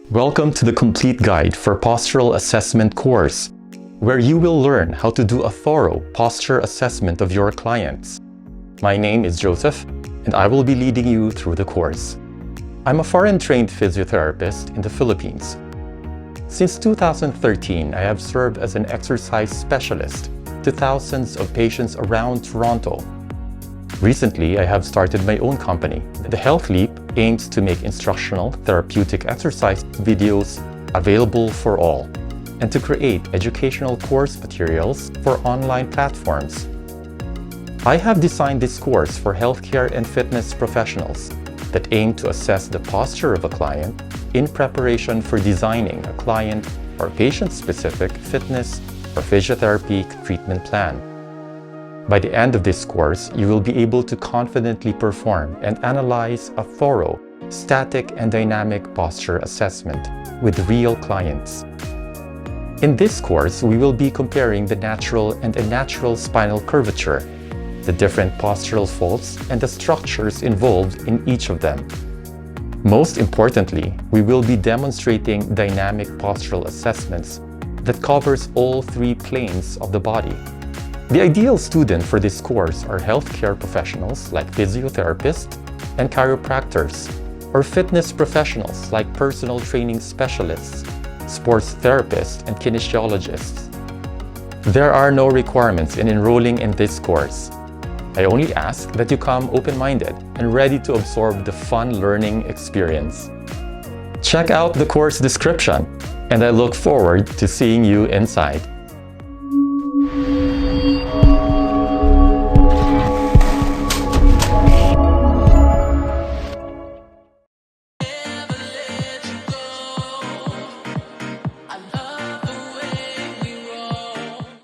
Welcome to the complete guide for postural assessment course, where you will learn how to do a thorough posture assessment of your clients. My name is Joseph, and I will be leading you through the course. I'm a foreign-trained physiotherapist in the Philippines. Since 2013, I have served as an exercise specialist to thousands of patients around Toronto. Recently, I have started my own company. The Health Leap aims to make instructional therapeutic exercise videos available for all and to create educational course materials for online platforms. I have designed this course for healthcare and fitness professionals that aim to assess the posture of a client in preparation for designing a client or patient-specific fitness or physiotherapy treatment plan. By the end of this course, you will be able to confidently perform and analyze a thorough, static and dynamic posture assessment with real clients. In this course, we will be comparing the natural and unnatural spinal curvature, the different postural faults, and the structures involved in each of them. Most importantly, we will be demonstrating dynamic postural assessments that covers all three planes of the body. The ideal student for this course are healthcare professionals like physiotherapists and chiropractors, or fitness professionals like personal training specialists, sports therapists, and kinesiologists. There are no requirements in enrolling in this course. I only ask that you come open-minded and ready to absorb the fun learning experience. Check out the course description, and I look forward to seeing you inside.